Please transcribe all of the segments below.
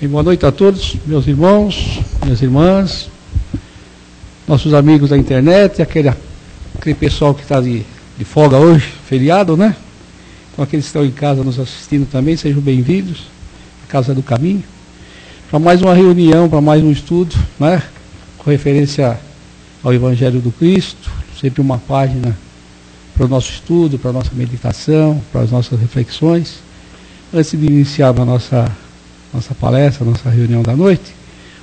E boa noite a todos, meus irmãos, minhas irmãs, nossos amigos da internet, aquele pessoal que está de folga hoje, feriado, né? Então aqueles que estão em casa nos assistindo também, sejam bem-vindos à Casa do Caminho, para mais uma reunião, para mais um estudo, né? Com referência ao Evangelho do Cristo, sempre uma página para o nosso estudo, para a nossa meditação, para as nossas reflexões. Antes de iniciar a nossa palestra, a nossa reunião da noite,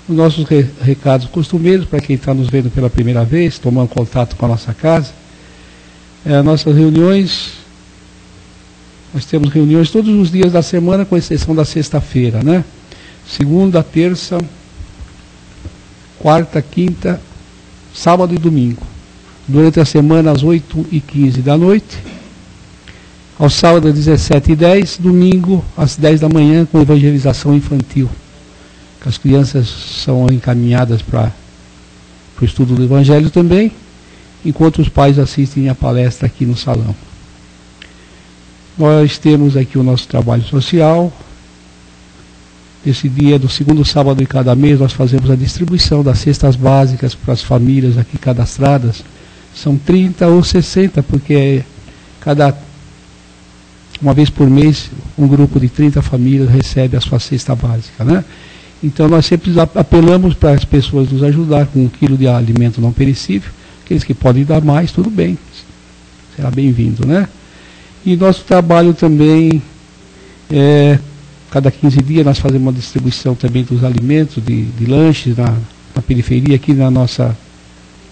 os nossos recados costumeiros para quem está nos vendo pela primeira vez, tomando contato com a nossa casa. Nossas reuniões, nós temos reuniões todos os dias da semana, com exceção da sexta-feira, né? Segunda, terça, quarta, quinta, sábado e domingo. Durante a semana, às 8h15 da noite. Aos sábados, às 17h10, domingo, às 10 da manhã, com evangelização infantil. Que as crianças são encaminhadas para o estudo do Evangelho também, enquanto os pais assistem a palestra aqui no salão. Nós temos aqui o nosso trabalho social. Esse dia, do segundo sábado de cada mês, nós fazemos a distribuição das cestas básicas para as famílias aqui cadastradas. São 30 ou 60, porque uma vez por mês, um grupo de 30 famílias recebe a sua cesta básica, né? Então nós sempre apelamos para as pessoas nos ajudar com 1 quilo de alimento não perecível. Aqueles que podem dar mais, tudo bem, será bem-vindo, né? E nosso trabalho também cada 15 dias nós fazemos uma distribuição também dos alimentos, de lanches na periferia, aqui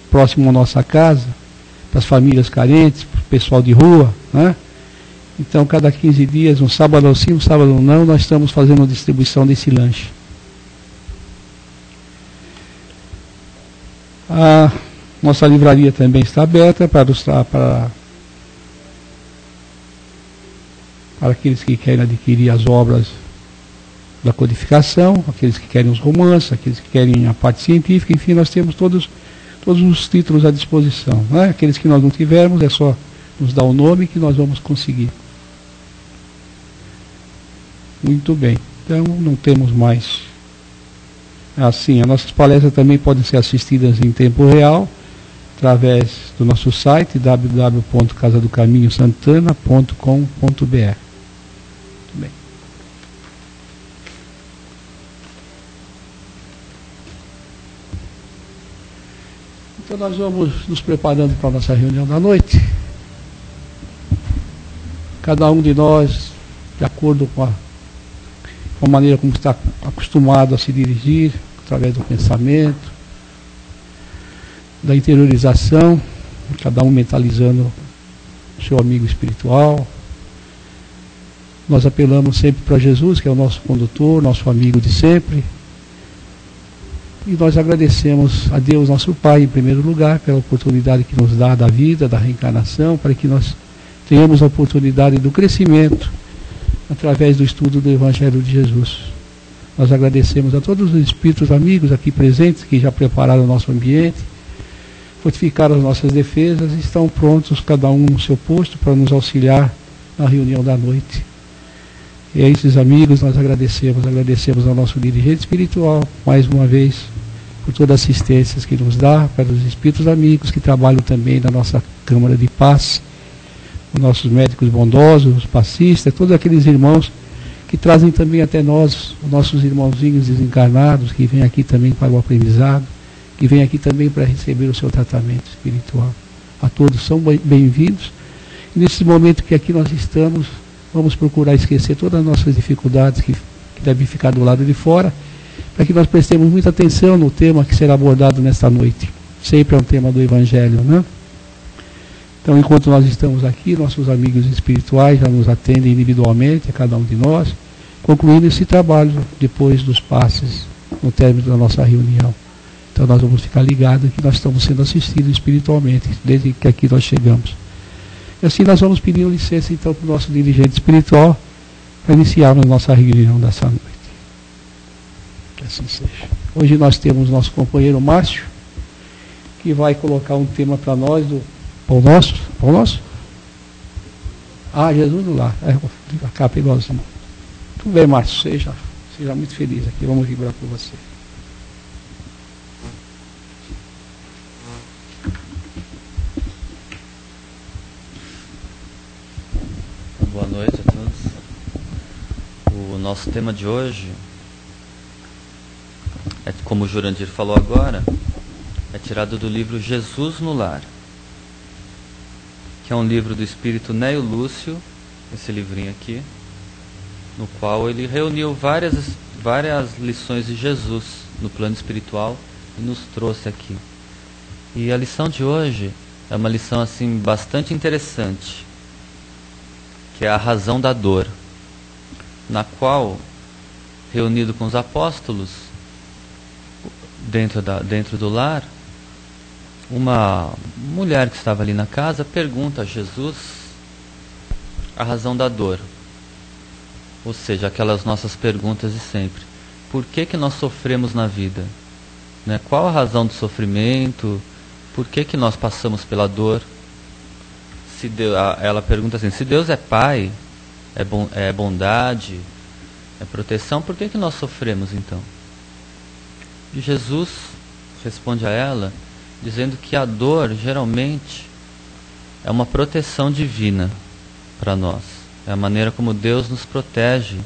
próximo à nossa casa, para as famílias carentes, para o pessoal de rua, né? Então, cada 15 dias, um sábado sim, um sábado não, nós estamos fazendo a distribuição desse lanche. A nossa livraria também está aberta para aqueles que querem adquirir as obras da codificação, aqueles que querem os romances, aqueles que querem a parte científica, enfim, nós temos todos os títulos à disposição, né? Aqueles que nós não tivermos, é só nos dar o nome que nós vamos conseguir. Muito bem, então não temos mais. Assim, as nossas palestras também podem ser assistidas em tempo real, através do nosso site www.casadocaminhosantana.com.br. Muito bem. Então nós vamos nos preparando para a nossa reunião da noite. Cada um de nós, de acordo com a maneira como está acostumado a se dirigir, através do pensamento, da interiorização, cada um mentalizando o seu amigo espiritual. Nós apelamos sempre para Jesus, que é o nosso condutor, nosso amigo de sempre. E nós agradecemos a Deus, nosso Pai, em primeiro lugar, pela oportunidade que nos dá da vida, da reencarnação, para que nós tenhamos a oportunidade do crescimento através do estudo do Evangelho de Jesus. Nós agradecemos a todos os espíritos amigos aqui presentes, que já prepararam o nosso ambiente, fortificaram as nossas defesas e estão prontos, cada um no seu posto, para nos auxiliar na reunião da noite. E a esses amigos nós agradecemos ao nosso dirigente espiritual, mais uma vez, por toda a assistência que nos dá, para os espíritos amigos que trabalham também na nossa Câmara de Paz, os nossos médicos bondosos, os passistas, todos aqueles irmãos que trazem também até nós, os nossos irmãozinhos desencarnados, que vêm aqui também para o aprendizado, que vêm aqui também para receber o seu tratamento espiritual. A todos são bem-vindos. E nesse momento que aqui nós estamos, vamos procurar esquecer todas as nossas dificuldades que devem ficar do lado de fora, para que nós prestemos muita atenção no tema que será abordado nesta noite. Sempre é um tema do Evangelho, né? Então, enquanto nós estamos aqui, nossos amigos espirituais já nos atendem individualmente, a cada um de nós, concluindo esse trabalho depois dos passes, no término da nossa reunião. Então, nós vamos ficar ligados que nós estamos sendo assistidos espiritualmente, desde que aqui nós chegamos. E assim nós vamos pedir licença, então, para o nosso dirigente espiritual, para iniciarmos nossa reunião dessa noite. Que assim seja. Hoje nós temos nosso companheiro Márcio, que vai colocar um tema para nós do Pão Nosso? Pão Nosso? Ah, Jesus do Lar. A capa igualzinho. Tudo bem, Márcio, você Seja muito feliz aqui, vamos vibrar por você. Boa noite a todos. O nosso tema de hoje é, como o Jurandir falou agora, é tirado do livro Jesus no Lar, que é um livro do espírito Neo Lúcio, esse livrinho aqui, no qual ele reuniu várias lições de Jesus no plano espiritual e nos trouxe aqui. E a lição de hoje é uma lição assim bastante interessante, que é a razão da dor, na qual, reunido com os apóstolos, dentro do lar, uma mulher que estava ali na casa pergunta a Jesus a razão da dor. Ou seja, aquelas nossas perguntas de sempre. Por que nós sofremos na vida? Né? Qual a razão do sofrimento? Por que nós passamos pela dor? Se Deus, ela pergunta assim, se Deus é Pai, é bondade, é proteção, por que nós sofremos então? E Jesus responde a ela, dizendo que a dor, geralmente, é uma proteção divina para nós. É a maneira como Deus nos protege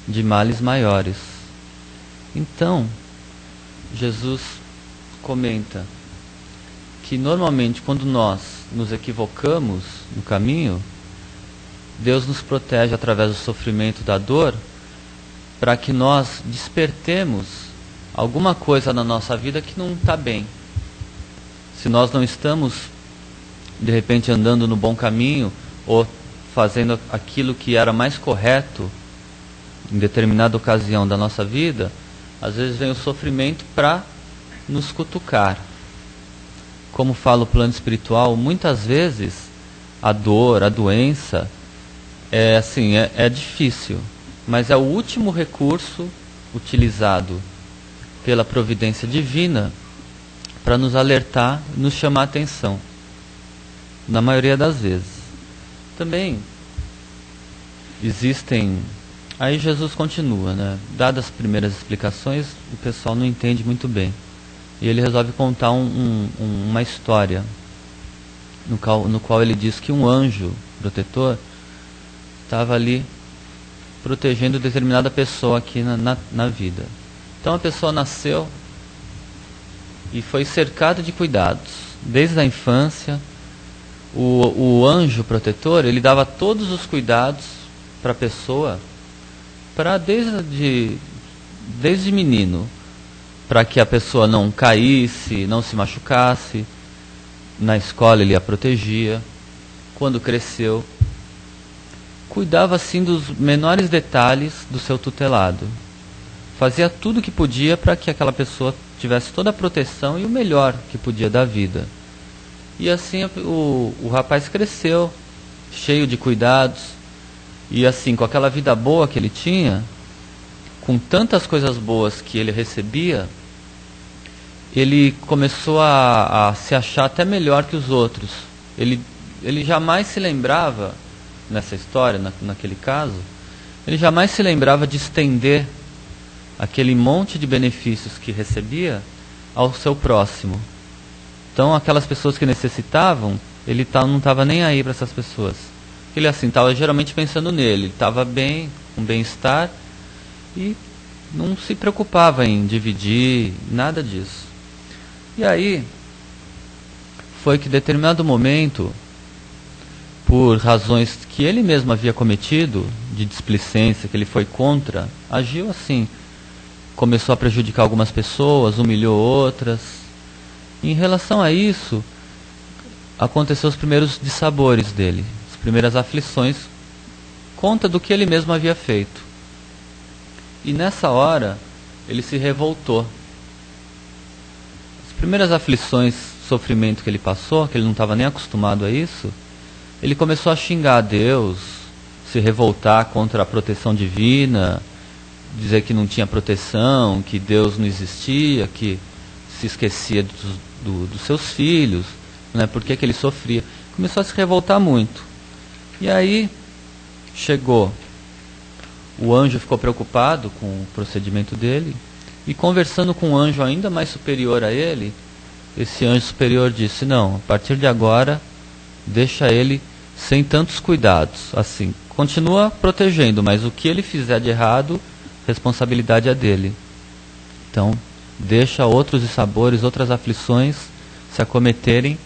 de males maiores. Então, Jesus comenta que normalmente quando nós nos equivocamos no caminho, Deus nos protege através do sofrimento da dor, para que nós despertemos alguma coisa na nossa vida que não está bem. Se nós não estamos, de repente, andando no bom caminho, ou fazendo aquilo que era mais correto em determinada ocasião da nossa vida, às vezes vem o sofrimento para nos cutucar. Como fala o plano espiritual, muitas vezes a dor, a doença, é difícil, mas é o último recurso utilizado pela providência divina para nos alertar, nos chamar a atenção, na maioria das vezes. Também existem, aí Jesus continua, né? Dadas as primeiras explicações, o pessoal não entende muito bem, e ele resolve contar uma história no qual ele diz que um anjo protetor estava ali protegendo determinada pessoa aqui na vida. Então a pessoa nasceu e foi cercada de cuidados desde a infância. O anjo protetor, ele dava todos os cuidados para a pessoa, desde menino, para que a pessoa não caísse, não se machucasse. Na escola ele a protegia. Quando cresceu, cuidava assim dos menores detalhes do seu tutelado. Fazia tudo o que podia para que aquela pessoa tivesse toda a proteção e o melhor que podia da vida. E assim o rapaz cresceu, cheio de cuidados, e assim, com aquela vida boa que ele tinha, com tantas coisas boas que ele recebia, ele começou a se achar até melhor que os outros. Ele jamais se lembrava, nessa história, naquele caso, ele jamais se lembrava de estender aquele monte de benefícios que recebia ao seu próximo. Então, aquelas pessoas que necessitavam, ele não estava nem aí para essas pessoas. Ele assim estava geralmente pensando nele, estava bem, com bem-estar, e não se preocupava em dividir, nada disso. E aí, foi que em determinado momento, por razões que ele mesmo havia cometido, de displicência, que ele foi contra, agiu assim. Começou a prejudicar algumas pessoas, humilhou outras. Em relação a isso, aconteceu os primeiros dissabores dele, as primeiras aflições, conta do que ele mesmo havia feito. E nessa hora, ele se revoltou. As primeiras aflições, sofrimento que ele passou, que ele não estava nem acostumado a isso, ele começou a xingar a Deus, se revoltar contra a proteção divina, dizer que não tinha proteção, que Deus não existia, que se esquecia dos seus filhos, né? Por que ele sofria. Começou a se revoltar muito. E aí chegou o anjo ficou preocupado com o procedimento dele, e conversando com um anjo ainda mais superior a ele, esse anjo superior disse: não, a partir de agora, deixa ele sem tantos cuidados, assim, continua protegendo, mas o que ele fizer de errado, responsabilidade é dele. Então, deixa outros dissabores, outras aflições se acometerem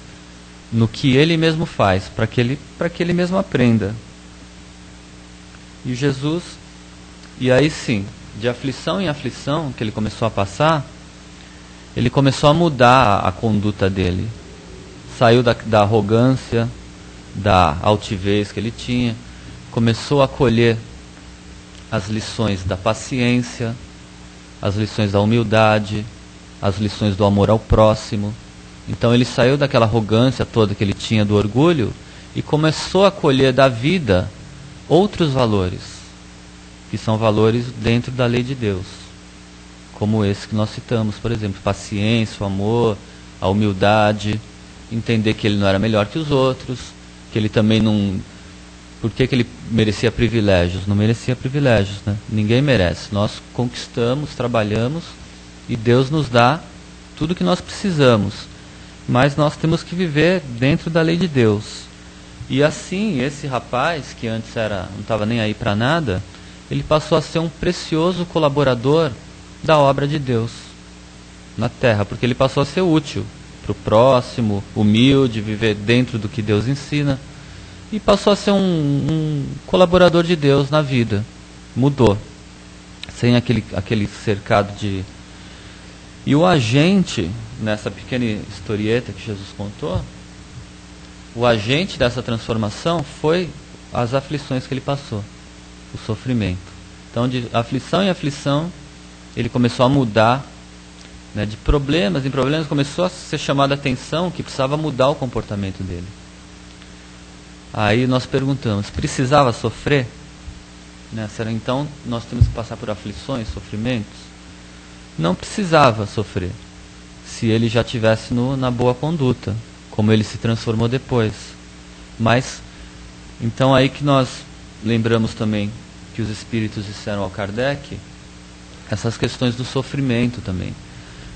no que ele mesmo faz, para que ele mesmo aprenda. E Jesus, e aí sim, de aflição em aflição que ele começou a passar, ele começou a mudar a conduta dele. Saiu da arrogância, da altivez que ele tinha, começou a colher as lições da paciência, as lições da humildade, as lições do amor ao próximo. Então ele saiu daquela arrogância toda que ele tinha, do orgulho, e começou a colher da vida outros valores, que são valores dentro da lei de Deus, como esse que nós citamos, por exemplo, paciência, o amor, a humildade, entender que ele não era melhor que os outros, que ele também não... Por que ele merecia privilégios? Não merecia privilégios, né? Ninguém merece. Nós conquistamos, trabalhamos, e Deus nos dá tudo que nós precisamos, mas nós temos que viver dentro da lei de Deus. E assim, esse rapaz, que antes não estava nem aí para nada, ele passou a ser um precioso colaborador da obra de Deus na terra, porque ele passou a ser útil para o próximo, humilde, viver dentro do que Deus ensina, e passou a ser um colaborador de Deus na vida. Mudou, sem aquele cercado de... E o agente, nessa pequena historieta que Jesus contou, o agente dessa transformação foi as aflições que ele passou, o sofrimento. Então, de aflição em aflição, ele começou a mudar, né, de problemas em problemas, começou a ser chamada a atenção que precisava mudar o comportamento dele. Aí nós perguntamos, precisava sofrer? Né, será então nós temos que passar por aflições, sofrimentos? Não precisava sofrer, se ele já estivesse na boa conduta, como ele se transformou depois. Mas, então aí que nós lembramos também que os espíritos disseram ao Kardec, essas questões do sofrimento também.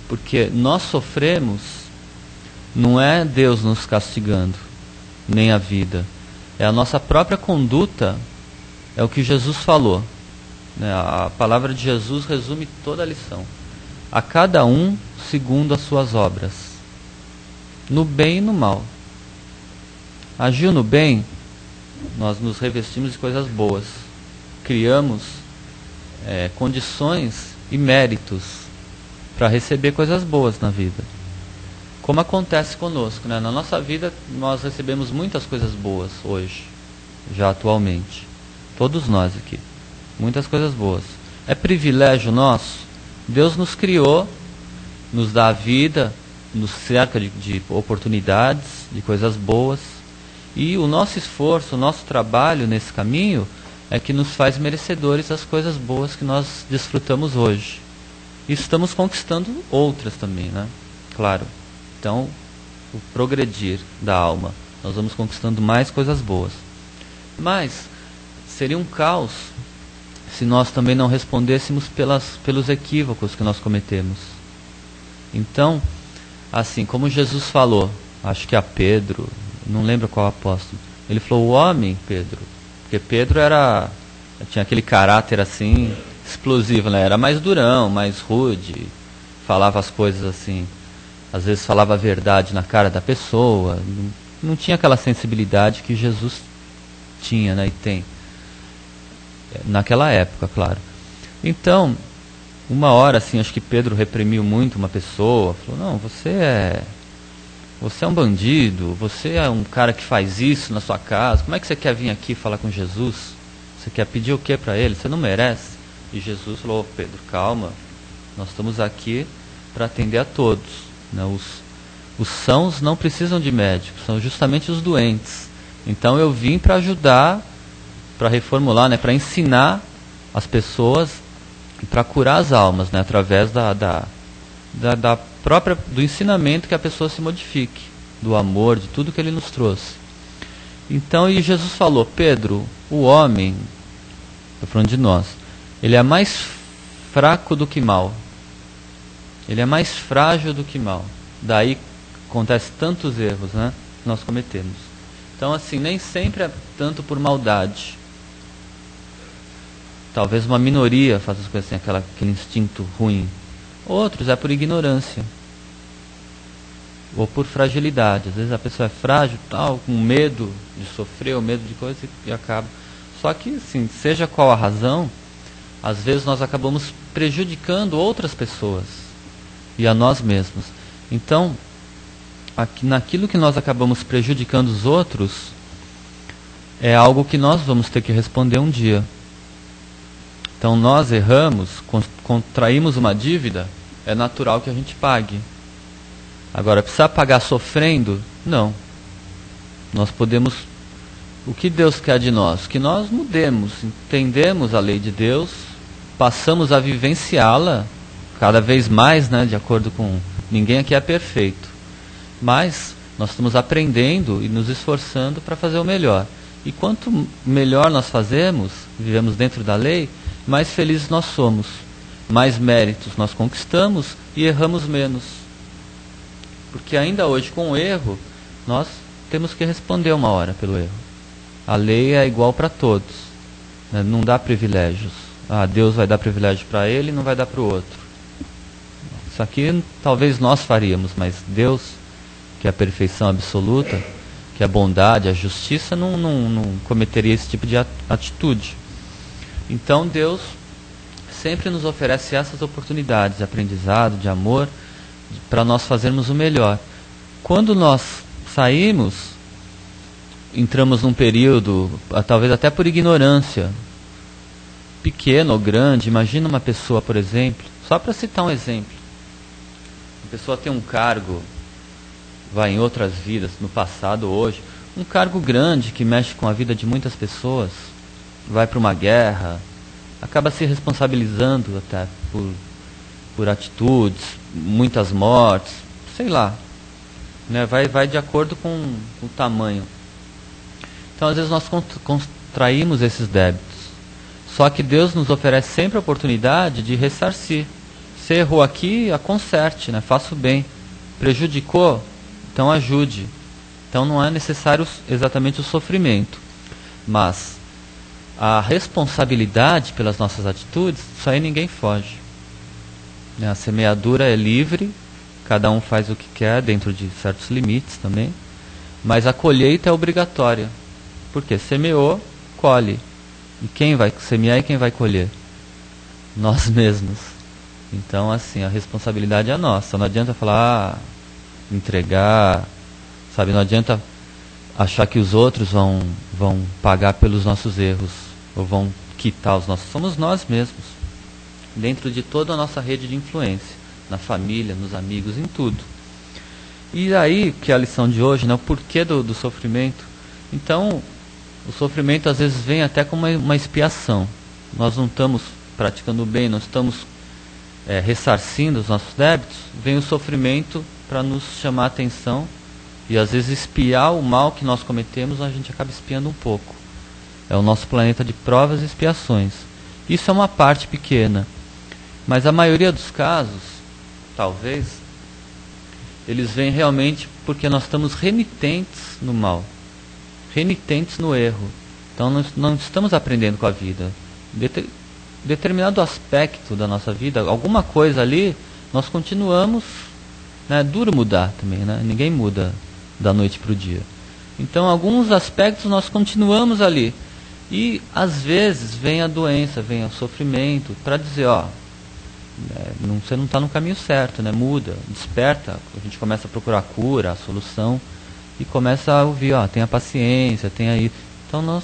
Porque nós sofremos, não é Deus nos castigando, nem a vida. É a nossa própria conduta, é o que Jesus falou. Né? A palavra de Jesus resume toda a lição. A cada um segundo as suas obras, no bem e no mal. Agiu no bem, nós nos revestimos de coisas boas, criamos condições e méritos para receber coisas boas na vida, como acontece conosco, né? Na nossa vida nós recebemos muitas coisas boas hoje, já atualmente, todos nós aqui, muitas coisas boas. É privilégio nosso. Deus nos criou, nos dá a vida, nos cerca de oportunidades, de coisas boas, e o nosso esforço, o nosso trabalho nesse caminho é que nos faz merecedores das coisas boas que nós desfrutamos hoje. E estamos conquistando outras também, né? Claro. Então, o progredir da alma, nós vamos conquistando mais coisas boas. Mas seria um caos se nós também não respondêssemos pelos equívocos que nós cometemos. Então, assim, como Jesus falou, acho que a Pedro, não lembro qual apóstolo, ele falou, o homem, Pedro, porque Pedro tinha aquele caráter assim, explosivo, né? Era mais durão, mais rude, falava as coisas assim, às vezes falava a verdade na cara da pessoa, não tinha aquela sensibilidade que Jesus tinha, né, e tem. Naquela época, claro. Então, uma hora, assim, acho que Pedro reprimiu muito uma pessoa, falou, não, você é um bandido, você é um cara que faz isso na sua casa, como é que você quer vir aqui falar com Jesus? Você quer pedir o que para ele? Você não merece. E Jesus falou, Pedro, calma, nós estamos aqui para atender a todos. Né? Os sãos não precisam de médicos, são justamente os doentes. Então eu vim para ajudar, para reformular, né, para ensinar as pessoas e para curar as almas, né, através do ensinamento, que a pessoa se modifique, do amor, de tudo que ele nos trouxe. Então, e Jesus falou, Pedro, o homem, estou falando de nós, ele é mais fraco do que mal. Ele é mais frágil do que mal. Daí acontece tantos erros, né, que nós cometemos. Então, assim, nem sempre é tanto por maldade. Talvez uma minoria faça as coisas assim, aquele instinto ruim. Outros é por ignorância. Ou por fragilidade. Às vezes a pessoa é frágil, tal, com medo de sofrer, ou medo de coisa, e acaba. Só que, assim, seja qual a razão, às vezes nós acabamos prejudicando outras pessoas e a nós mesmos. Então, naquilo que nós acabamos prejudicando os outros, é algo que nós vamos ter que responder um dia. Então, nós erramos, contraímos uma dívida, é natural que a gente pague. Agora, precisar pagar sofrendo? Não. Nós podemos... O que Deus quer de nós? Que nós mudemos, entendemos a lei de Deus, passamos a vivenciá-la cada vez mais, né, de acordo com... Ninguém aqui é perfeito. Mas nós estamos aprendendo e nos esforçando para fazer o melhor. E quanto melhor nós fazemos, vivemos dentro da lei, mais felizes nós somos. Mais méritos nós conquistamos e erramos menos. Porque ainda hoje, com o erro, nós temos que responder uma hora pelo erro. A lei é igual para todos, né? Não dá privilégios. Deus vai dar privilégio para ele e não vai dar para o outro. Isso aqui talvez nós faríamos, mas Deus, que é a perfeição absoluta, que é a bondade, a justiça, não cometeria esse tipo de atitude. Então Deus sempre nos oferece essas oportunidades de aprendizado, de amor, para nós fazermos o melhor. Quando nós saímos, entramos num período, talvez até por ignorância, pequeno ou grande. Imagina uma pessoa, por exemplo, só para citar um exemplo, a pessoa tem um cargo, vai em outras vidas, no passado ou hoje, um cargo grande que mexe com a vida de muitas pessoas, vai para uma guerra, acaba se responsabilizando até por atitudes, muitas mortes, sei lá, né? Vai de acordo com o tamanho. Então, às vezes nós contraímos esses débitos. Só que Deus nos oferece sempre a oportunidade de ressarcir. Você errou aqui, conserte, né? Faça o bem. Prejudicou? Então ajude. Então não é necessário exatamente o sofrimento. Mas a responsabilidade pelas nossas atitudes, isso aí ninguém foge. A semeadura é livre, cada um faz o que quer, dentro de certos limites também. Mas a colheita é obrigatória. Porque semeou, colhe. E quem vai semear e quem vai colher? Nós mesmos. Então, assim, a responsabilidade é nossa. Não adianta falar, entregar, sabe? Não adianta achar que os outros vão pagar pelos nossos erros, ou vão quitar os nossos. Somos nós mesmos, dentro de toda a nossa rede de influência, na família, nos amigos, em tudo. E aí, que é a lição de hoje, né? O porquê do sofrimento. Então, o sofrimento às vezes vem até como uma expiação. Nós não estamos praticando o bem, não estamos ressarcindo os nossos débitos. Vem o sofrimento para nos chamar a atenção e às vezes expiar o mal que nós cometemos. A gente acaba expiando um pouco. É o nosso planeta de provas e expiações. Isso é uma parte pequena, mas a maioria dos casos, talvez, eles vêm realmente porque nós estamos renitentes no mal, renitentes no erro. Então nós não estamos aprendendo com a vida. Determinado aspecto da nossa vida, alguma coisa ali, nós continuamos, né? É duro mudar também, né? Ninguém muda da noite para o dia. Então alguns aspectos nós continuamos ali. E às vezes vem a doença, vem o sofrimento, para dizer, você não está no caminho certo, né? Muda, desperta, a gente começa a procurar a cura, a solução, e começa a ouvir, tenha paciência, tenha isso. Então nós,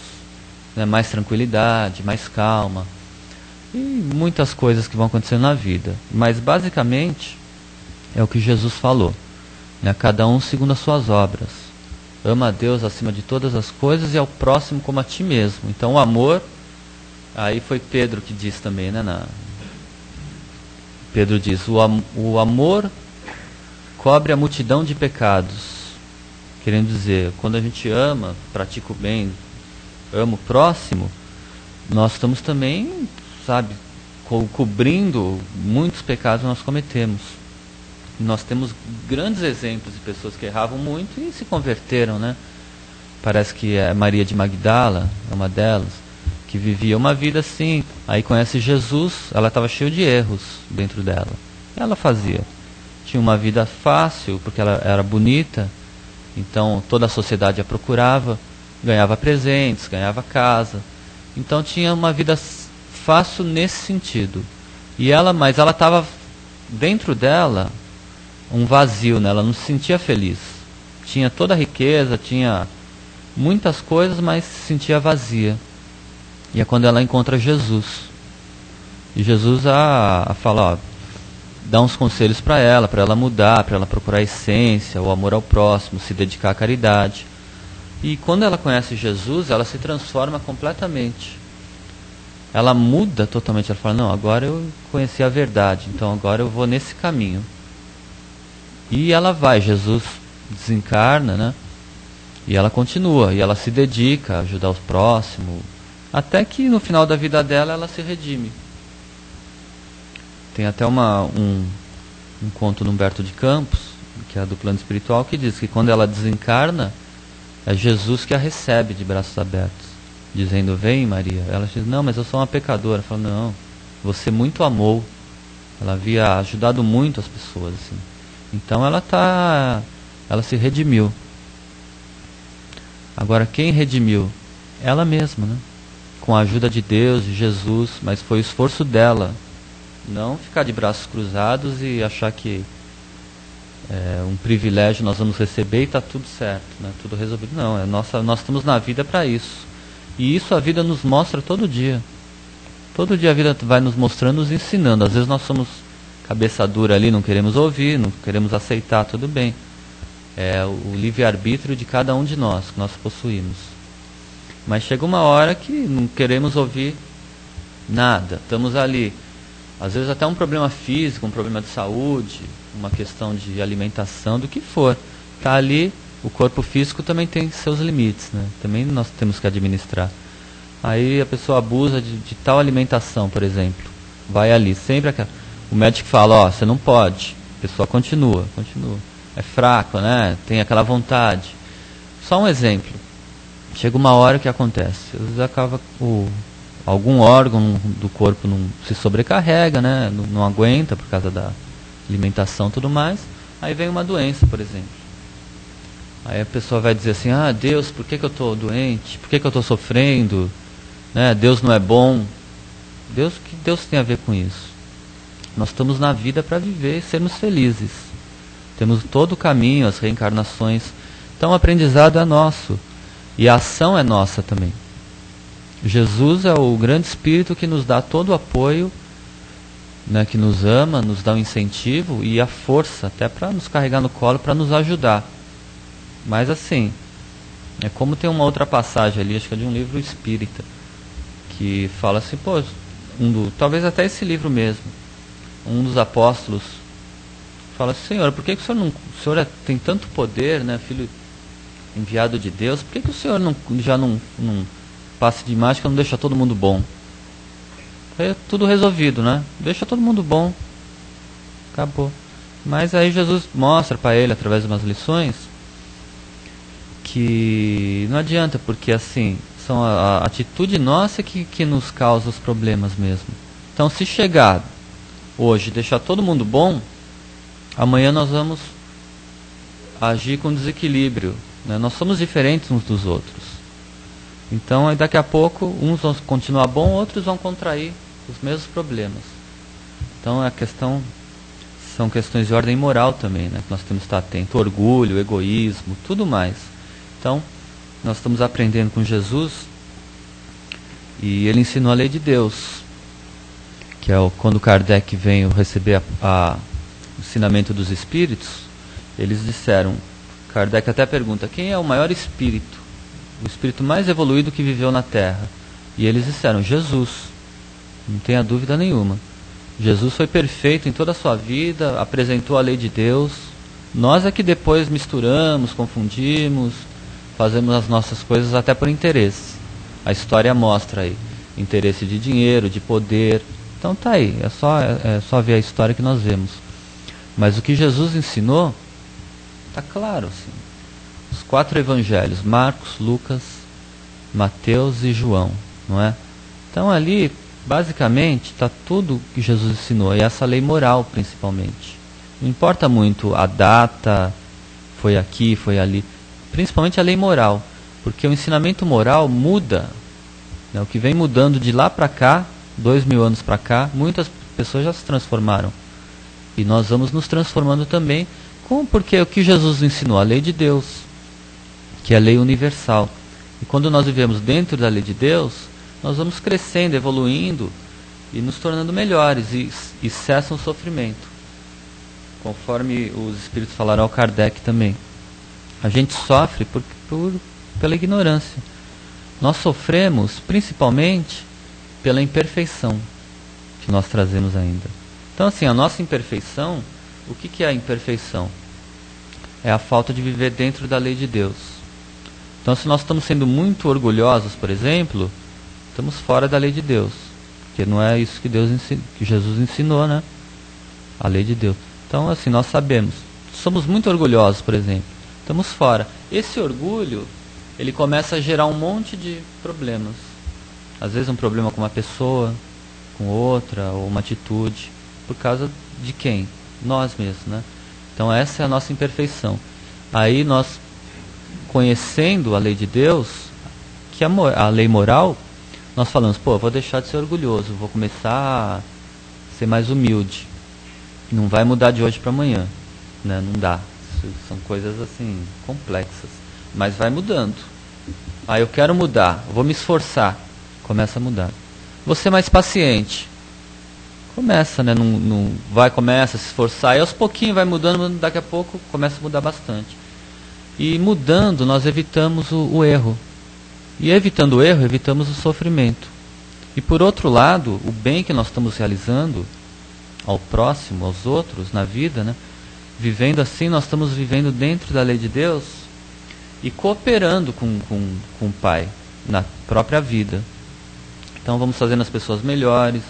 né, mais tranquilidade, mais calma, e muitas coisas que vão acontecendo na vida. Mas basicamente é o que Jesus falou, né? Cada um segundo as suas obras. Ama a Deus acima de todas as coisas e ao próximo como a ti mesmo. Então o amor, aí foi Pedro que diz também, né? Pedro diz, o amor cobre a multidão de pecados. Querendo dizer, quando a gente ama, pratica o bem, ama o próximo, nós estamos também, sabe, cobrindo muitos pecados nós cometemos. E nós temos grandes exemplos de pessoas que erravam muito e se converteram, né? Parece que a Maria de Magdala é uma delas, que vivia uma vida assim, aí conhece Jesus, ela estava cheia de erros dentro dela. Ela fazia. Tinha uma vida fácil, porque ela era bonita, então toda a sociedade a procurava, ganhava presentes, ganhava casa. Então tinha uma vida fácil nesse sentido. Mas ela estava dentro dela um vazio, né? Ela não se sentia feliz. Tinha toda a riqueza, tinha muitas coisas, mas se sentia vazia. E é quando ela encontra Jesus. E Jesus fala, ó, dá uns conselhos para ela mudar, para ela procurar a essência, o amor ao próximo, se dedicar à caridade. E quando ela conhece Jesus, ela se transforma completamente. Ela muda totalmente. Ela fala, não, agora eu conheci a verdade, então agora eu vou nesse caminho. E ela vai, Jesus desencarna, né? E ela continua, e ela se dedica a ajudar os próximos, até que no final da vida dela ela se redime. Tem até um conto do Humberto de Campos, que é do plano espiritual, que diz que quando ela desencarna, é Jesus que a recebe de braços abertos, dizendo, vem Maria. Ela diz, não, mas eu sou uma pecadora. Ela fala, não, você muito amou. Ela havia ajudado muito as pessoas, assim. Então ela se redimiu. Agora quem redimiu? Ela mesma, né? Com a ajuda de Deus, de Jesus, mas foi o esforço dela. Não ficar de braços cruzados e achar que é um privilégio nós vamos receber e está tudo certo, né? Tudo resolvido. Não, nós estamos na vida para isso. E isso a vida nos mostra todo dia. Todo dia a vida vai nos mostrando, nos ensinando. Às vezes nós somos cabeça dura ali, não queremos ouvir, não queremos aceitar, tudo bem. É o livre-arbítrio de cada um de nós, que nós possuímos. Mas chega uma hora que não queremos ouvir nada. Estamos ali. Às vezes até um problema físico, um problema de saúde, uma questão de alimentação, do que for. Está ali, o corpo físico também tem seus limites, né? Também nós temos que administrar. Aí a pessoa abusa de tal alimentação, por exemplo. Vai ali, sempre aquela. O médico fala, ó, você não pode. A pessoa continua. É fraco, né? Tem aquela vontade. Só um exemplo. Chega uma hora que acontece. Às vezes acaba algum órgão do corpo não se sobrecarrega, né? Não aguenta por causa da alimentação e tudo mais. Aí vem uma doença, por exemplo. Aí a pessoa vai dizer assim, Deus, por que eu estou doente? Por que eu estou sofrendo? Né? Deus não é bom. O que Deus tem a ver com isso? Nós estamos na vida para viver e sermos felizes. Temos todo o caminho, as reencarnações. Então o aprendizado é nosso. E a ação é nossa também. Jesus é o grande espírito que nos dá todo o apoio, né, que nos ama, nos dá um incentivo e a força até para nos carregar no colo, para nos ajudar. Mas assim, é como tem uma outra passagem ali, acho que é de um livro espírita, que fala assim, talvez até esse livro mesmo, um dos apóstolos fala assim, Senhor, por que o Senhor tem tanto poder, né, filho enviado de Deus, por que o Senhor já não passe de mágica, não deixa todo mundo bom? É tudo resolvido, né? Deixa todo mundo bom. Acabou. Mas aí Jesus mostra para ele, através de umas lições, que não adianta, porque assim, são a atitude nossa que nos causa os problemas mesmo. Então se chegar hoje, deixar todo mundo bom, amanhã nós vamos agir com desequilíbrio, né? Nós somos diferentes uns dos outros. Então daqui a pouco uns vão continuar bom, outros vão contrair os mesmos problemas. Então são questões de ordem moral também, né? Que nós temos que estar atentos. Orgulho, egoísmo, tudo mais. Então nós estamos aprendendo com Jesus e ele ensinou a lei de Deus, que é quando Kardec veio receber o ensinamento dos espíritos, eles disseram, Kardec até pergunta, quem é o maior espírito, o espírito mais evoluído que viveu na Terra? E eles disseram, Jesus. Não tenha dúvida nenhuma. Jesus foi perfeito em toda a sua vida, apresentou a lei de Deus. Nós é que depois misturamos, confundimos, fazemos as nossas coisas até por interesse. A história mostra aí, interesse de dinheiro, de poder, Então tá aí, é só ver a história que nós vemos. Mas o que Jesus ensinou, está claro. Assim. Os 4 evangelhos, Marcos, Lucas, Mateus e João, não é? Então ali, basicamente, está tudo que Jesus ensinou, e essa lei moral principalmente. Não importa muito a data, foi aqui, foi ali, principalmente a lei moral, porque o ensinamento moral muda, né? O que vem mudando de lá para cá, 2000 anos para cá, muitas pessoas já se transformaram. E nós vamos nos transformando também, porque o que Jesus ensinou? A lei de Deus, que é a lei universal. E quando nós vivemos dentro da lei de Deus, nós vamos crescendo, evoluindo e nos tornando melhores e cessa o sofrimento. Conforme os Espíritos falaram ao Kardec também. A gente sofre pela ignorância. Nós sofremos principalmente pela imperfeição que nós trazemos ainda. Então assim, a nossa imperfeição, o que é a imperfeição? É a falta de viver dentro da lei de Deus. Então se nós estamos sendo muito orgulhosos, por exemplo, estamos fora da lei de Deus, porque não é isso que Jesus ensinou, né? A lei de Deus. Então assim, nós sabemos, somos muito orgulhosos, por exemplo, estamos fora. Esse orgulho, ele começa a gerar um monte de problemas. Às vezes um problema com uma pessoa, com outra, ou uma atitude, por causa de quem? Nós mesmos, né? Então essa é a nossa imperfeição. Aí nós, conhecendo a lei de Deus, que é a lei moral, nós falamos, pô, eu vou deixar de ser orgulhoso, vou começar a ser mais humilde. Não vai mudar de hoje para amanhã, né? Não dá. São coisas assim, complexas. Mas vai mudando. Ah, eu quero mudar, vou me esforçar. Começa a mudar. Vou ser mais paciente. Começa, né? Começa a se esforçar. E aos pouquinhos vai mudando, daqui a pouco começa a mudar bastante. E mudando, nós evitamos o erro. E evitando o erro, evitamos o sofrimento. E por outro lado, o bem que nós estamos realizando ao próximo, aos outros, na vida, né? Vivendo assim, nós estamos vivendo dentro da lei de Deus e cooperando com o Pai na própria vida. Então vamos fazendo as pessoas melhores,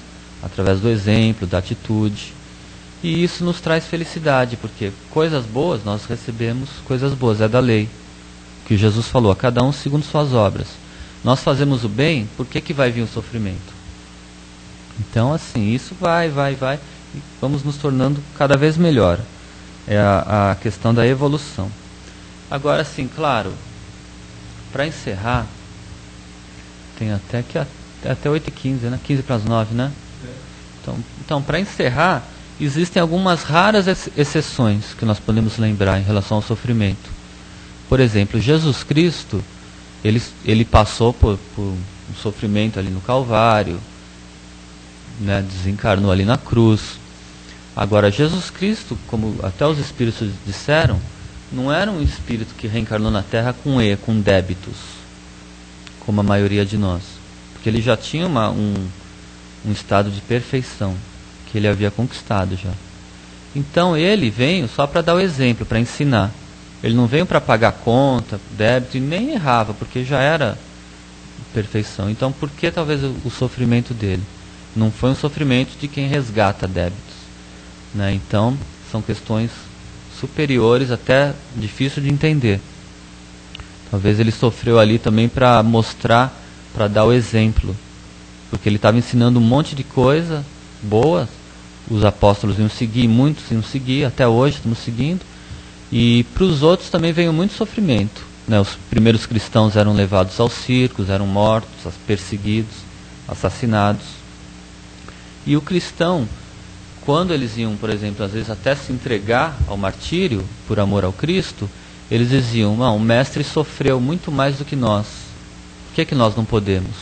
através do exemplo, da atitude. E isso nos traz felicidade, porque coisas boas, nós recebemos coisas boas, é da lei. Que Jesus falou, a cada um segundo suas obras. Nós fazemos o bem, por que vai vir o sofrimento? Então assim, isso vai, e vamos nos tornando cada vez melhor. É a questão da evolução. Agora sim, claro, para encerrar, tem até 8h15, né? 15 para as 9, né? Então para encerrar, existem algumas raras exceções que nós podemos lembrar em relação ao sofrimento. Por exemplo, Jesus Cristo, ele passou por um sofrimento ali no Calvário, né? Desencarnou ali na cruz. Agora, Jesus Cristo, como até os Espíritos disseram, não era um Espírito que reencarnou na Terra com débitos, como a maioria de nós. Porque ele já tinha um estado de perfeição, que ele havia conquistado já. Então ele veio só para dar o exemplo, para ensinar. Ele não veio para pagar conta, débito, e nem errava, porque já era perfeição. Então por que talvez o sofrimento dele? Não foi um sofrimento de quem resgata débitos, né? Então são questões superiores, até difícil de entender. Talvez ele sofreu ali também para mostrar, para dar o exemplo, porque ele estava ensinando um monte de coisa boa, os apóstolos iam seguir, muitos iam seguir, até hoje estamos seguindo, e para os outros também veio muito sofrimento, né? Os primeiros cristãos eram levados aos circos, eram mortos, perseguidos, assassinados, e o cristão, quando eles iam, por exemplo, às vezes até se entregar ao martírio por amor ao Cristo, eles diziam, não, o mestre sofreu muito mais do que nós, por que nós não podemos?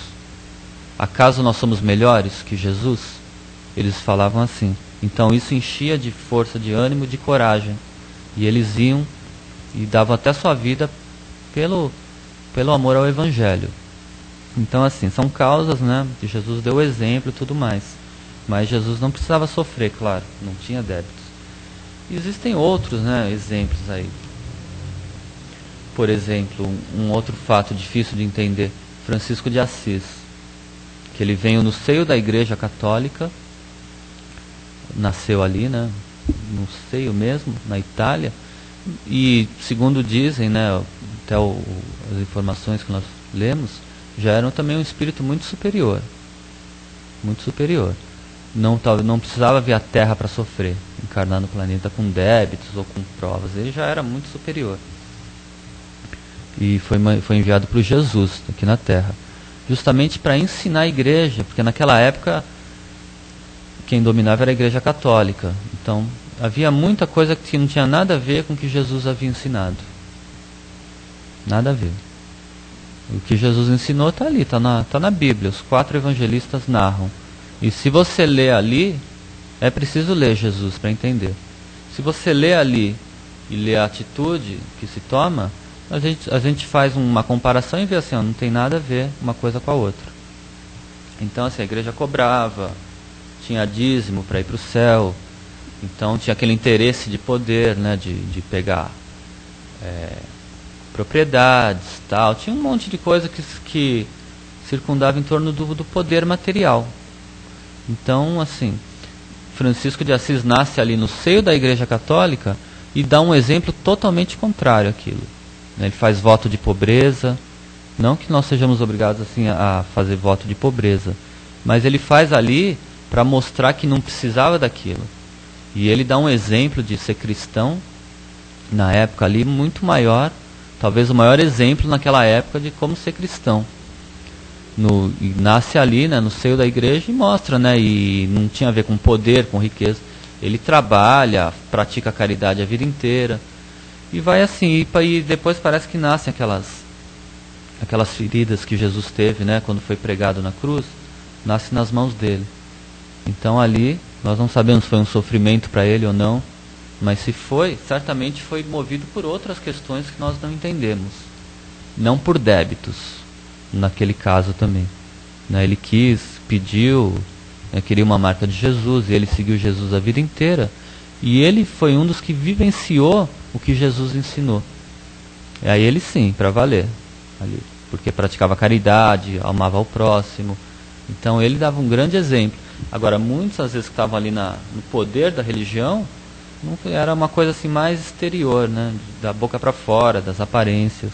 Acaso nós somos melhores que Jesus? Eles falavam assim. Então isso enchia de força, de ânimo, de coragem, e eles iam e davam até sua vida pelo amor ao Evangelho. Então assim, são causas, né, que Jesus deu exemplo e tudo mais. Mas Jesus não precisava sofrer, claro, não tinha débitos. E existem outros, né, exemplos aí. Por exemplo, um outro fato difícil de entender, Francisco de Assis, que ele veio no seio da Igreja Católica, nasceu ali, né, no seio mesmo, na Itália, e segundo dizem, né, até as informações que nós lemos, já eram também um espírito muito superior. Muito superior. Não precisava vir à Terra para sofrer, encarnar no planeta com débitos ou com provas. Ele já era muito superior. E foi enviado por Jesus aqui na Terra, justamente para ensinar a igreja, porque naquela época quem dominava era a Igreja Católica. Então havia muita coisa que não tinha nada a ver com o que Jesus havia ensinado. Nada a ver. O que Jesus ensinou está ali, está na Bíblia. Os 4 evangelistas narram. E se você lê ali, é preciso ler Jesus para entender. Se você lê ali e lê a atitude que se toma, a gente faz uma comparação e vê assim, ó, não tem nada a ver uma coisa com a outra. Então assim, a igreja cobrava, tinha dízimo para ir para o céu, então tinha aquele interesse de poder, né, de pegar propriedades, tal. Tinha um monte de coisa que circundava em torno do poder material. Então, assim, Francisco de Assis nasce ali no seio da Igreja Católica e dá um exemplo totalmente contrário àquilo. Ele faz voto de pobreza, não que nós sejamos obrigados assim a fazer voto de pobreza, mas ele faz ali para mostrar que não precisava daquilo. E ele dá um exemplo de ser cristão, na época ali, muito maior, talvez o maior exemplo naquela época de como ser cristão. E nasce ali, né, no seio da igreja e mostra, né, e não tinha a ver com poder, com riqueza. Ele trabalha, pratica a caridade a vida inteira e vai assim, e depois parece que nascem aquelas feridas que Jesus teve, né, quando foi pregado na cruz, nasce nas mãos dele. Então ali, nós não sabemos se foi um sofrimento para ele ou não, mas se foi, certamente foi movido por outras questões que nós não entendemos, não por débitos. Naquele caso também, né, ele pediu, queria uma marca de Jesus, e ele seguiu Jesus a vida inteira, e ele foi um dos que vivenciou o que Jesus ensinou. E aí ele sim, para valer, ali, porque praticava caridade, amava o próximo, então ele dava um grande exemplo. Agora, muitos às vezes que estavam ali no poder da religião, era uma coisa assim mais exterior, né, da boca para fora, das aparências,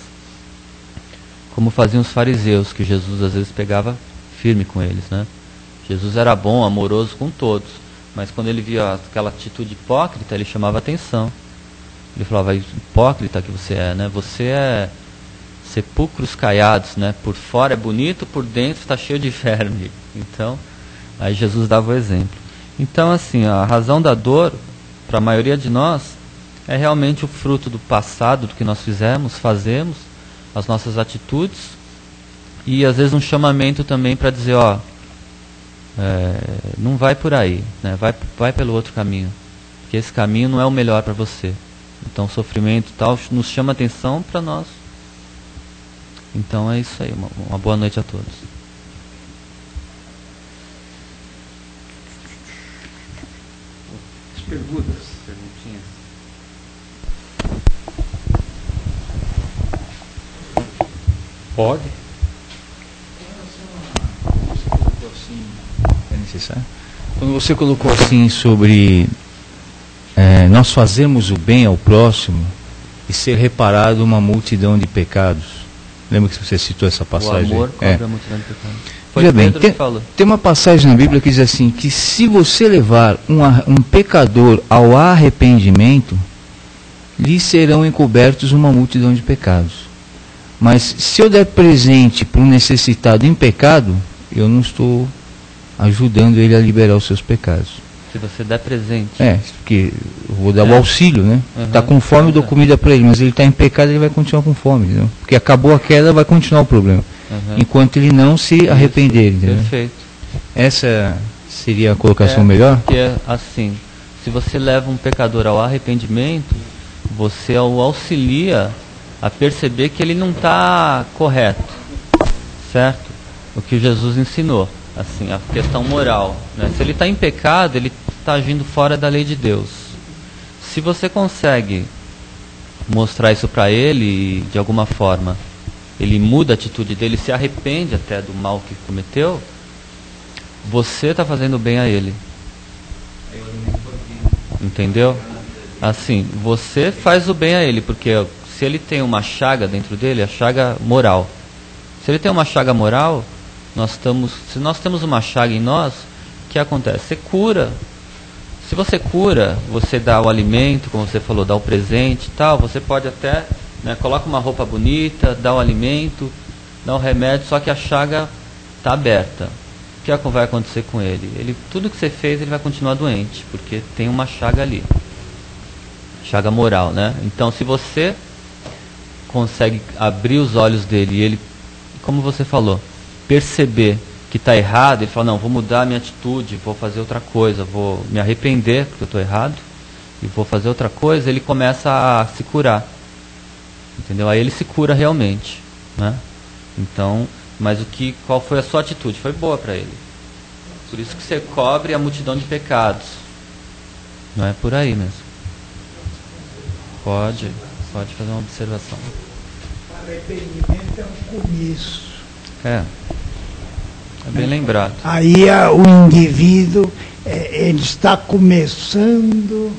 como faziam os fariseus, que Jesus às vezes pegava firme com eles, né? Jesus era bom, amoroso com todos, mas quando ele via aquela atitude hipócrita, ele chamava atenção. Ele falava, hipócrita que você é, né? Você é sepulcros caiados, né? Por fora é bonito, por dentro está cheio de verme. Então, aí Jesus dava o exemplo. Então, assim, a razão da dor, para a maioria de nós, é realmente o fruto do passado, do que nós fazemos, as nossas atitudes, e às vezes um chamamento também para dizer, ó, não vai por aí, né? Vai pelo outro caminho, porque esse caminho não é o melhor para você. Então o sofrimento e tal nos chama atenção para nós. Então é isso aí, uma boa noite a todos. As perguntinhas. Pode. É necessário? Quando você colocou assim sobre nós fazermos o bem ao próximo e ser reparado uma multidão de pecados. Lembra que você citou essa passagem? O amor cobre a multidão de pecados. Foi Veja bem, Pedro que falou. tem uma passagem na Bíblia que diz assim, que se você levar um pecador ao arrependimento, lhe serão encobertos uma multidão de pecados. Mas se eu der presente para um necessitado em pecado, eu não estou ajudando ele a liberar os seus pecados. Se você der presente. Porque eu vou dar o auxílio, né? Está com fome, eu dou comida para ele, mas ele está em pecado, ele vai continuar com fome, entendeu? Porque acabou a queda, vai continuar o problema. Enquanto ele não se arrepender, entendeu? Perfeito. Essa seria a colocação melhor? Porque, assim, se você leva um pecador ao arrependimento, você o auxilia a perceber que ele não está correto, certo? O que Jesus ensinou, assim, a questão moral, né? Se ele está em pecado, ele está agindo fora da lei de Deus. Se você consegue mostrar isso para ele e, de alguma forma, ele muda a atitude dele, se arrepende até do mal que cometeu, você está fazendo bem a ele. Entendeu? Assim, você faz o bem a ele, porque se ele tem uma chaga dentro dele, a chaga moral. Se ele tem uma chaga moral, se nós temos uma chaga em nós, o que acontece? Você cura. Se você cura, você dá o alimento, como você falou, dá o presente e tal, você pode até, né, coloca uma roupa bonita, dá o alimento, dá o remédio, só que a chaga está aberta. O que vai acontecer com ele? Tudo que você fez, ele vai continuar doente, porque tem uma chaga ali. Chaga moral, né? Então, se você consegue abrir os olhos dele e ele, como você falou, perceber que está errado, ele fala, não, vou mudar a minha atitude, vou fazer outra coisa, vou me arrepender porque eu estou errado e vou fazer outra coisa, ele começa a se curar. Entendeu? Aí ele se cura realmente, né? Então, mas qual foi a sua atitude? Foi boa para ele. Por isso que você cobre a multidão de pecados. Não é por aí mesmo. Pode fazer uma observação. O arrependimento é um começo. É bem lembrado. Aí o indivíduo, ele está começando,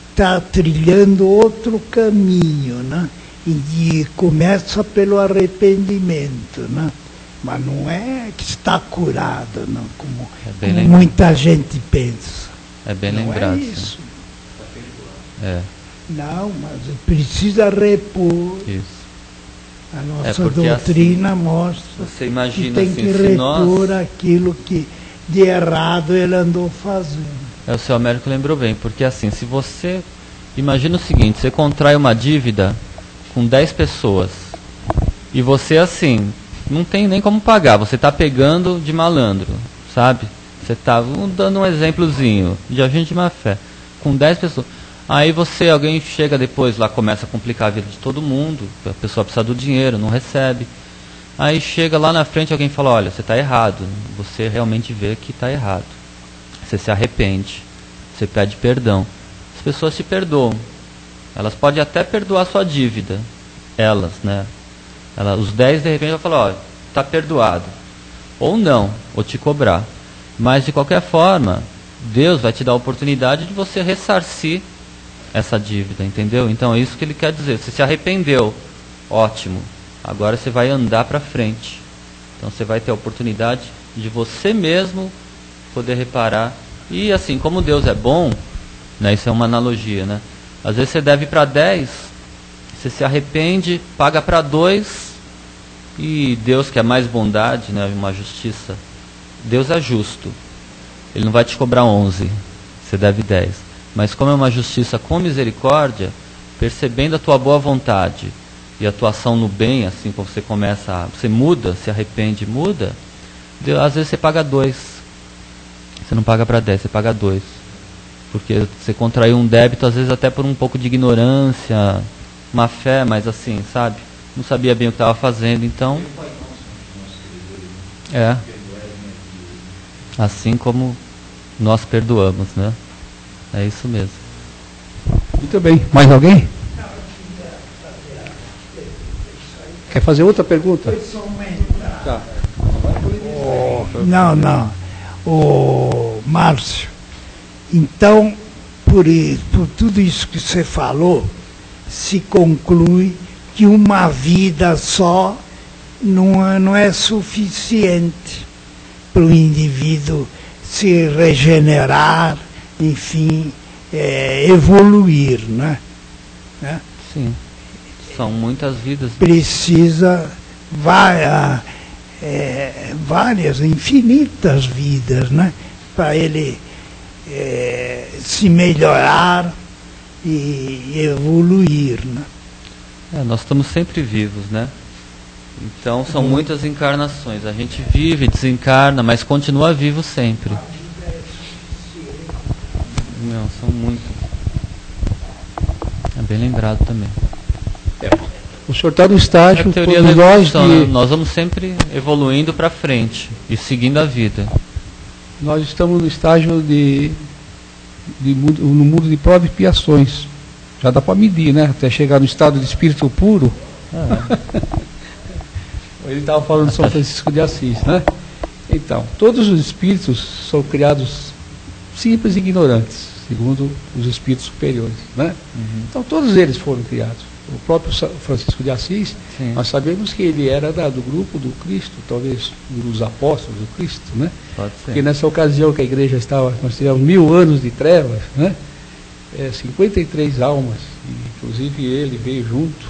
está trilhando outro caminho, né? E começa pelo arrependimento, né? Mas não é que está curado, não, como muita gente pensa. É bem não lembrado. É isso. É. Não, mas precisa repor. Isso. A nossa porque doutrina assim, mostra você imagina que tem assim, que se repor aquilo que de errado ele andou fazendo. O seu Américo lembrou bem, porque assim, se você imagina o seguinte, você contrai uma dívida com 10 pessoas e você assim, não tem nem como pagar, você está pegando de malandro, sabe? Você está dando um exemplozinho de agente de má fé, com 10 pessoas. Aí alguém chega depois lá, começa a complicar a vida de todo mundo, a pessoa precisa do dinheiro, não recebe. Aí chega lá na frente, alguém fala, olha, você está errado, você realmente vê que está errado. Você se arrepende, você pede perdão. As pessoas te perdoam. Elas podem até perdoar a sua dívida, elas, né? Os 10 de repente vão falar, olha, está perdoado. Ou não, ou te cobrar. Mas de qualquer forma, Deus vai te dar a oportunidade de você ressarcir essa dívida, entendeu? Então é isso que ele quer dizer. Você se arrependeu, ótimo. Agora você vai andar para frente. Então você vai ter a oportunidade de você mesmo poder reparar. E assim, como Deus é bom, né, isso é uma analogia, né? Às vezes você deve para 10, você se arrepende, paga para 2, e Deus, que é mais bondade, né, uma justiça, Deus é justo. Ele não vai te cobrar 11, você deve 10. Mas como é uma justiça com misericórdia, percebendo a tua boa vontade e a tua ação no bem, assim como você muda, se arrepende, muda, às vezes você paga 2. Você não paga para 10, você paga 2. Porque você contraiu um débito, às vezes até por um pouco de ignorância, má fé, mas assim, sabe? Não sabia bem o que estava fazendo, então... Assim como nós perdoamos, né? É isso mesmo. Muito bem. Mais alguém? Quer fazer outra pergunta? Tá. Não. Márcio, então, por tudo isso que você falou, se conclui que uma vida só não é suficiente para o indivíduo se regenerar, enfim, evoluir, né? Sim, são muitas vidas. Precisa várias, infinitas vidas, né? Para ele se melhorar e evoluir, né? Nós estamos sempre vivos, né? Então são muitas encarnações. A gente vive, desencarna, mas continua vivo sempre. Não, são muitas. É bem lembrado também. O senhor está no estágio, teoria da evolução, né? Nós vamos sempre evoluindo para frente e seguindo a vida. Nós estamos no estágio no mundo de provas e expiações. Já dá para medir, né? Até chegar no estado de espírito puro. Ele estava falando de São Francisco de Assis, né? Então, todos os espíritos são criados simples e ignorantes. segundo os espíritos superiores, né? Uhum. Então todos eles foram criados. O próprio Francisco de Assis, Sim. nós sabemos que ele era do grupo do Cristo, talvez um dos apóstolos do Cristo, né? Pode Porque ser. nessa ocasião que a igreja estava, nós tivemos 1000 anos de trevas, né? 53 almas, e inclusive ele veio junto,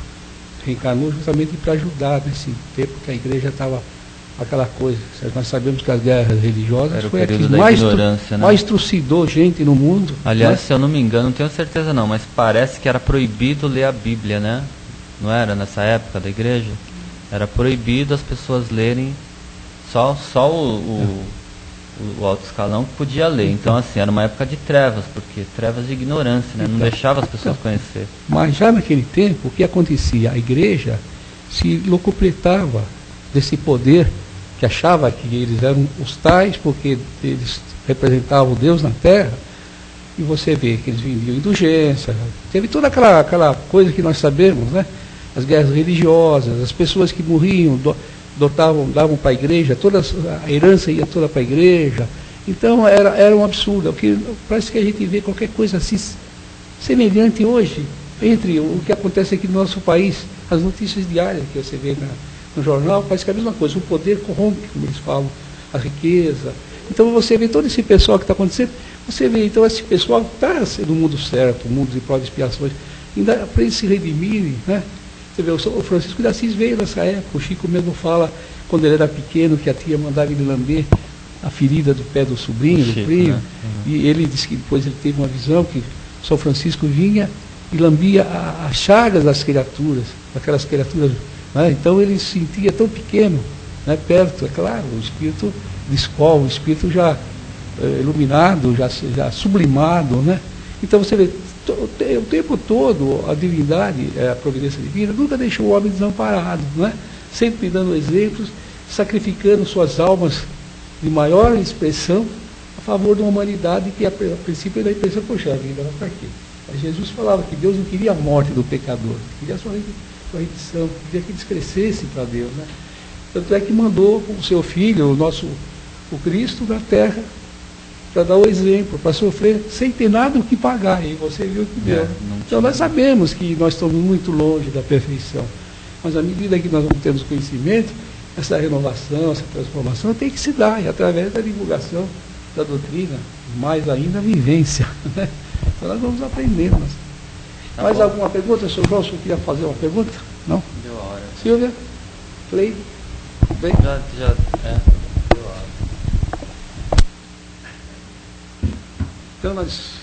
reencarnou justamente para ajudar nesse tempo que a igreja estava aquela coisa. Nós sabemos que as guerras religiosas Era o foi a que período da mais, ignorância, né? mais trucidou gente no mundo. Aliás, né? se eu não me engano, não tenho certeza não, mas parece que era proibido ler a Bíblia, né? Não era nessa época da igreja? Era proibido as pessoas lerem, só o alto escalão que podia ler. Então, assim, era uma época de trevas, porque trevas de ignorância, né? Não deixava as pessoas conhecer. Mas já naquele tempo, o que acontecia? A igreja se locupletava desse poder, que achava que eles eram os tais, porque eles representavam Deus na terra, e você vê que eles vendiam indulgência, teve toda aquela coisa que nós sabemos, né? As guerras religiosas, as pessoas que morriam, davam para a igreja, a herança ia toda para a igreja. Então era um absurdo, porque parece que a gente vê qualquer coisa assim semelhante hoje, entre o que acontece aqui no nosso país, as notícias diárias que você vê no jornal, parece que é a mesma coisa, o poder corrompe, como eles falam, a riqueza. Então você vê todo esse pessoal que está acontecendo, você vê, então esse pessoal está no mundo certo, o mundo de prova de expiações, ainda para eles se redimirem, né? Você vê, o Francisco de Assis veio nessa época, o Chico mesmo fala, quando ele era pequeno, que a tia mandava ele lamber a ferida do pé do sobrinho, do primo, né? E ele disse que depois ele teve uma visão que São Francisco vinha e lambia as chagas das criaturas, daquelas criaturas, né? Então ele se sentia tão pequeno, né? Perto, é claro, o espírito de escola, o espírito já iluminado, já sublimado, né? Então você vê, o tempo todo a divindade, a providência divina, nunca deixou o homem desamparado, né? Sempre dando exemplos, sacrificando suas almas de maior expressão a favor de uma humanidade que a princípio é da impressão, poxa, a vida era para quê? Mas Jesus falava que Deus não queria a morte do pecador, queria a sua redenção, queria que eles crescessem para Deus, né? Tanto é que mandou o seu filho, o Cristo, na terra, para dar o exemplo, para sofrer sem ter nada o que pagar. E você viu o que deu. Então nós sabemos que nós estamos muito longe da perfeição. Mas à medida que nós vamos tendo conhecimento, essa renovação, essa transformação tem que se dar, e através da divulgação da doutrina, mais ainda a vivência. Né? Então nós vamos aprendendo. Mais alguma pergunta, Sr. João? O senhor queria fazer uma pergunta? Não? Deu a hora. Silvia? Play? Bem? Já, deu a hora. Então nós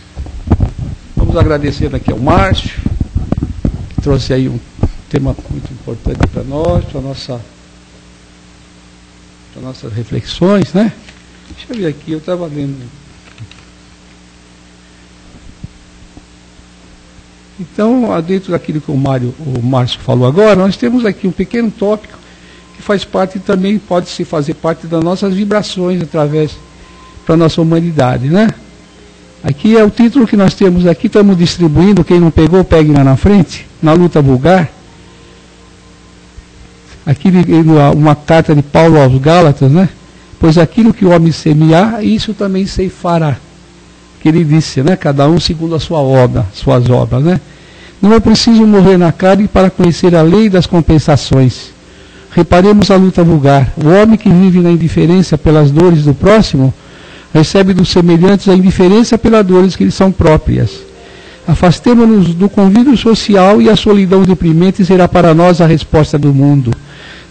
vamos agradecer aqui ao Márcio, que trouxe aí um tema muito importante para nós, para nossas reflexões, né? Deixa eu ver aqui, eu estava lendo. Então, dentro daquilo que o Márcio falou agora, nós temos aqui um pequeno tópico que faz parte também, pode-se fazer parte das nossas vibrações através para a nossa humanidade, né? Aqui é o título que nós temos aqui, estamos distribuindo, quem não pegou, pegue lá na frente, na luta vulgar. Aqui uma carta de Paulo aos Gálatas, né? Pois aquilo que o homem semear, isso também ceifará. Que ele disse, né? Cada um segundo a sua obra, suas obras, né? Não é preciso morrer na carne para conhecer a lei das compensações. Reparemos a luta vulgar. O homem que vive na indiferença pelas dores do próximo, recebe dos semelhantes a indiferença pelas dores que lhes são próprias. Afastemo-nos do convívio social e a solidão deprimente será para nós a resposta do mundo.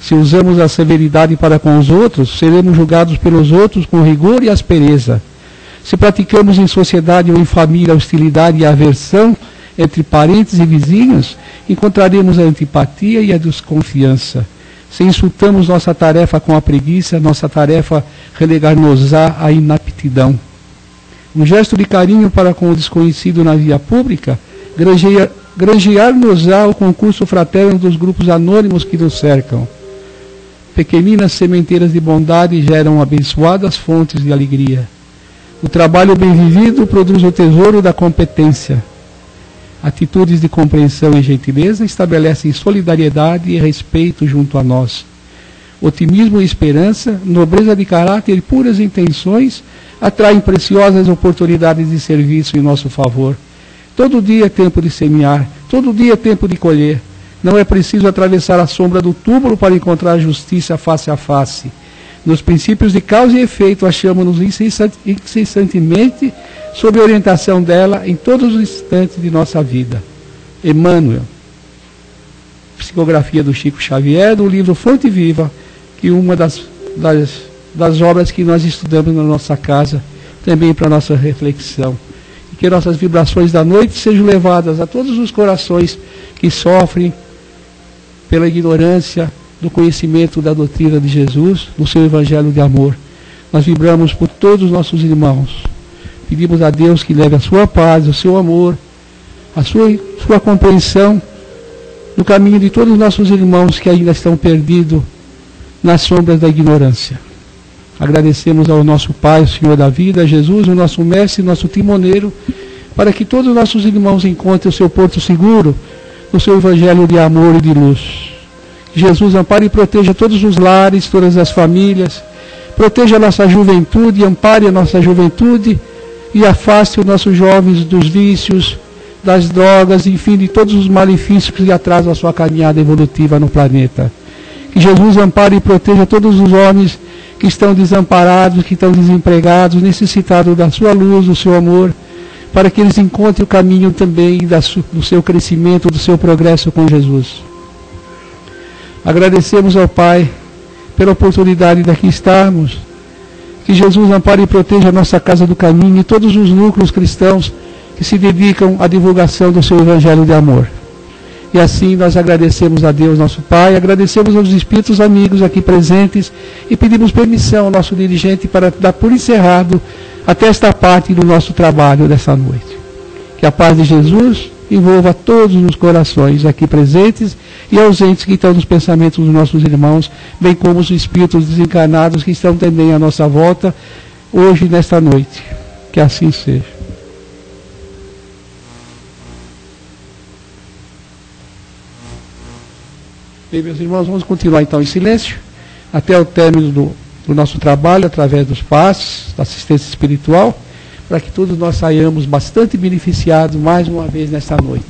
Se usamos a severidade para com os outros, seremos julgados pelos outros com rigor e aspereza. Se praticamos em sociedade ou em família a hostilidade e a aversão entre parentes e vizinhos, encontraremos a antipatia e a desconfiança. Se insultamos nossa tarefa com a preguiça, nossa tarefa relegar-nos-á à inaptidão. Um gesto de carinho para com o desconhecido na via pública, granjear-nos-á o concurso fraterno dos grupos anônimos que nos cercam. Pequeninas sementeiras de bondade geram abençoadas fontes de alegria. O trabalho bem vivido produz o tesouro da competência. Atitudes de compreensão e gentileza estabelecem solidariedade e respeito junto a nós. Otimismo e esperança, nobreza de caráter e puras intenções atraem preciosas oportunidades de serviço em nosso favor. Todo dia é tempo de semear, todo dia é tempo de colher. Não é preciso atravessar a sombra do túmulo para encontrar a justiça face a face. Nos princípios de causa e efeito, achamos-nos incessantemente sob a orientação dela em todos os instantes de nossa vida. Emmanuel. Psicografia do Chico Xavier, do livro Fonte Viva, que é uma das obras que nós estudamos na nossa casa, também para nossa reflexão. E que nossas vibrações da noite sejam levadas a todos os corações que sofrem pela ignorância do conhecimento da doutrina de Jesus, do seu evangelho de amor. Nós vibramos por todos os nossos irmãos. Pedimos a Deus que leve a sua paz, o seu amor, a sua compreensão no caminho de todos os nossos irmãos que ainda estão perdidos nas sombras da ignorância. Agradecemos ao nosso Pai, o Senhor da vida, Jesus, o nosso mestre, nosso timoneiro, para que todos os nossos irmãos encontrem o seu porto seguro no seu evangelho de amor e de luz. Jesus ampare e proteja todos os lares, todas as famílias, proteja a nossa juventude, ampare a nossa juventude e afaste os nossos jovens dos vícios, das drogas, enfim, de todos os malefícios que atrasam a sua caminhada evolutiva no planeta. Que Jesus ampare e proteja todos os homens que estão desamparados, que estão desempregados, necessitados da sua luz, do seu amor, para que eles encontrem o caminho também do seu crescimento, do seu progresso com Jesus. Agradecemos ao Pai pela oportunidade de aqui estarmos. Que Jesus ampare e proteja a nossa Casa do Caminho e todos os núcleos cristãos que se dedicam à divulgação do seu evangelho de amor. E assim nós agradecemos a Deus, nosso Pai, agradecemos aos espíritos amigos aqui presentes e pedimos permissão ao nosso dirigente para dar por encerrado até esta parte do nosso trabalho dessa noite. Que a paz de Jesus envolva todos os corações aqui presentes e ausentes que estão nos pensamentos dos nossos irmãos, bem como os espíritos desencarnados que estão também à nossa volta hoje nesta noite. Que assim seja. Bem, meus irmãos, vamos continuar então em silêncio até o término do nosso trabalho através dos passos, da assistência espiritual, para que todos nós saiamos bastante beneficiados mais uma vez nesta noite.